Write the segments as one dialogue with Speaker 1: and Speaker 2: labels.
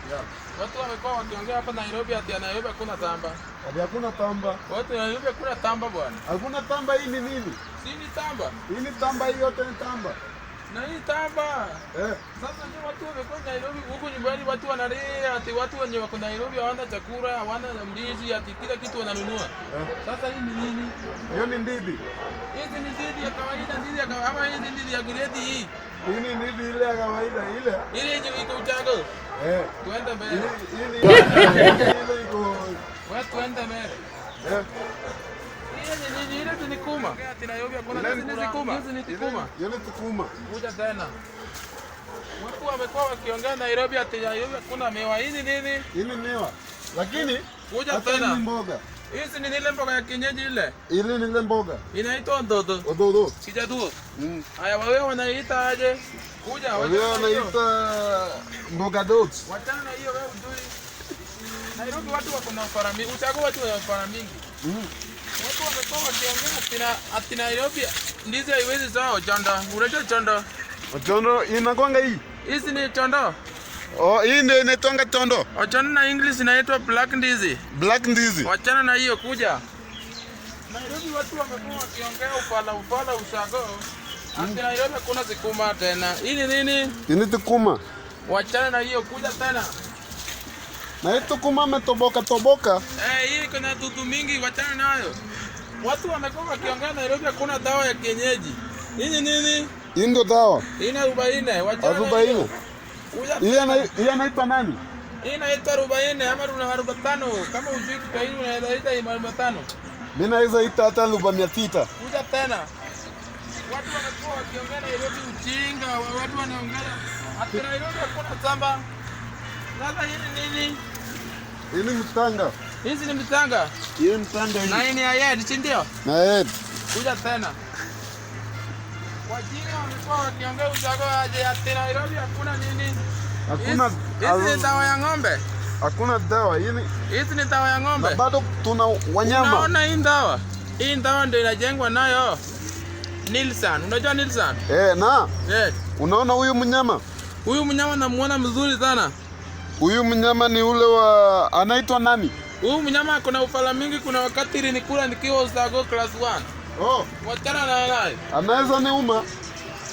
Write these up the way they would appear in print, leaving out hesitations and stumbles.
Speaker 1: Yeah.
Speaker 2: Watu wamekuwa wakiongea hapa Nairobi ati Nairobi hakuna tamba.
Speaker 1: Hadi hakuna tamba.
Speaker 2: Watu Nairobi hakuna tamba bwana.
Speaker 1: Hakuna tamba, hii ni nini?
Speaker 2: Si ni tamba.
Speaker 1: Hii ni tamba, hii yote ni tamba.
Speaker 2: Na hii tamba. Sasa ni watu wamekuwa Nairobi huko nyumbani watu wanalia ati watu wenye wako Nairobi hawana chakula, hawana ndizi ati kila kitu wananunua. Sasa hii ni nini?
Speaker 1: Hiyo ni ndidi.
Speaker 2: Hizi ni ndidi ya kawaida, ndidi ya kawaida, ama hii ni ndidi ya grade hii.
Speaker 1: Hii ni ndidi ile ya kawaida ile.
Speaker 2: Ile yenye iko Uchago. Tuende mbele.
Speaker 1: Ile iko.
Speaker 2: Wewe tuende mbele. Ile ni kuma. Ati Nairobi hakuna hizi ni kuma. Hizi ni kuma.
Speaker 1: Hiyo ni tukuma.
Speaker 2: Kuja tena. Watu wamekuwa wakiongea Nairobi ati Nairobi hakuna miwa. Hii ni nini?
Speaker 1: Hii ni miwa. Lakini
Speaker 2: kuja tena.
Speaker 1: Ni mboga.
Speaker 2: Hizi ni ile mboga ya kienyeji ile.
Speaker 1: Ile ni ile mboga.
Speaker 2: Inaitwa ndodo.
Speaker 1: Ndodo.
Speaker 2: Kijaduo. Haya wewe wanaita aje? Kuja
Speaker 1: wewe wanaita mboga dots.
Speaker 2: Wachana na hiyo wewe ujui. Nairobi watu wako na ufara mingi. Uchago watu wana ufara mingi. Watu wamekuwa wakiongea ati Nairobi ndizi haiwezi zao chanda. Unajua chanda?
Speaker 1: Chondo inakwanga hii.
Speaker 2: Hizi ni chondo.
Speaker 1: Oh, hii ndio inaitwa chondo.
Speaker 2: Wachana na English inaitwa black ndizi.
Speaker 1: Black ndizi.
Speaker 2: Wachana na hiyo kuja. Nairobi watu wamekuwa wakiongea ufala ushago. Ati Nairobi kuna sikuma tena. Hii ni nini?
Speaker 1: Hii ni tukuma.
Speaker 2: Wachana na hiyo kuja tena.
Speaker 1: Na hii tukuma metoboka.
Speaker 2: Hii kuna dudu mingi wachana nayo. Watu wamekuwa wakiongea Nairobi hakuna dawa ya kienyeji. Hii ni nini?
Speaker 1: Hii ndio dawa.
Speaker 2: Hii ni 40, wachana.
Speaker 1: 40. Hii anaitwa nani?
Speaker 2: Hii inaitwa 40 ama 45. Kama ujui kwa hii unaita 45.
Speaker 1: Mimi naweza ita hata 600.
Speaker 2: Kuja tena. Watu wamekuwa wakiongea Nairobi ujinga, watu wanaongea ati Nairobi hakuna tamba. Sasa hii ni nini?
Speaker 1: Hii ni mtanga.
Speaker 2: Hizi ni mtanga.
Speaker 1: Hii ni mtanga hii.
Speaker 2: Na hii ni ayed, si ndio?
Speaker 1: Na ayed.
Speaker 2: Kuja tena. Wajinga wamekuwa wakiongea Uchago aje ati Nairobi hakuna nini?
Speaker 1: Hakuna.
Speaker 2: Hizi ni dawa ya ng'ombe.
Speaker 1: Hakuna dawa.
Speaker 2: Hizi ni dawa ya ng'ombe.
Speaker 1: Na bado tuna wanyama.
Speaker 2: Unaona hii dawa? Hii dawa ndio inajengwa nayo. Nilsan, unajua Nilsan?
Speaker 1: Na. Unaona huyu mnyama?
Speaker 2: Huyu mnyama namuona mzuri sana.
Speaker 1: Huyu mnyama ni ule wa anaitwa nani?
Speaker 2: Huyu mnyama kuna ufala mingi, kuna wakati nilikula nikiwa Usago class 1. Wachana na naye.
Speaker 1: Anaweza niuma.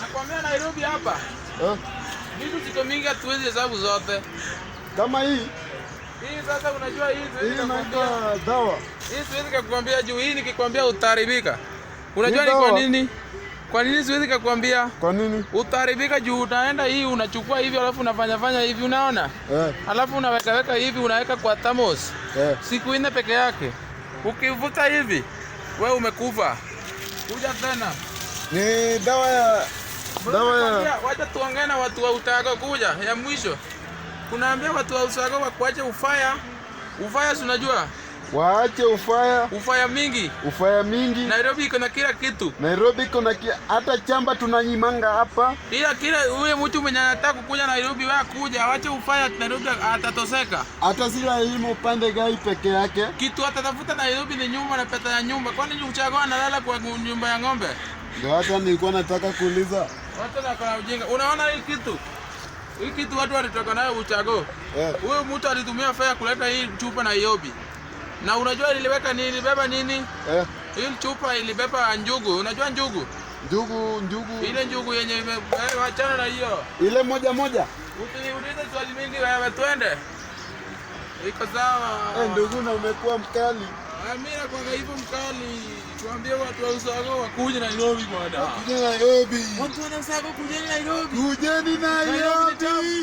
Speaker 2: Nakwambia Nairobi hapa. Vitu ziko mingi hatuwezi hesabu zote.
Speaker 1: Kama hii.
Speaker 2: Hii sasa unajua hii siwezi
Speaker 1: kukwambia dawa.
Speaker 2: Hii siwezi kukwambia juu hii nikikwambia utaharibika. Unajua ni kwa nini? Kwa nini siwezi kukwambia?
Speaker 1: Kwa nini?
Speaker 2: Utaharibika juu utaenda hii unachukua hivi alafu unafanya hivi unaona? Alafu unaweka hivi unaweka kwa thermos. Siku 4 peke yake. Ukivuta hivi wewe umekufa. Kuja tena.
Speaker 1: Ni dawa ya
Speaker 2: wacha tuongee na watu wa Uchago kuja ya mwisho. Kunaambia watu wa Uchago wakuache ufaya. Ufaya unajua?
Speaker 1: Waache
Speaker 2: ufaya mingi. Nairobi iko na kila kitu.
Speaker 1: Hata chamba tunanyimanga hapa.
Speaker 2: Kila huyo mtu mwenye anataka kuja Nairobi wewe kuja, awache ufaya Nairobi atatoseka.
Speaker 1: Hata sila hii upande gai peke yake.
Speaker 2: Kitu atatafuta Nairobi ni nyumba na pesa ya nyumba. Kwani Uchago analala kwa nyumba ya ng'ombe?
Speaker 1: Ndio hata nilikuwa nataka kuuliza.
Speaker 2: Watu wako ujinga. Unaona hii kitu? Hii kitu watu walitoka nayo Uchago. Huyo mtu alitumia fare kuleta hii chupa Nairobi. Na unajua ilibeba nini? Hii chupa ilibeba njugu. Unajua njugu?
Speaker 1: Njugu.
Speaker 2: Ile njugu yenye wachana na hiyo.
Speaker 1: Ile moja.
Speaker 2: Utaniuliza swali mingi wewe twende. Iko sawa.
Speaker 1: Ndugu na umekuwa mkali.
Speaker 2: Mimi nakuwa hivyo mkali. Tuambie watu wa Uchago wakuje Nairobi bwana.
Speaker 1: Wakuje Nairobi.
Speaker 2: Watu wa Uchago kujeni Nairobi.
Speaker 1: Kujeni Nairobi.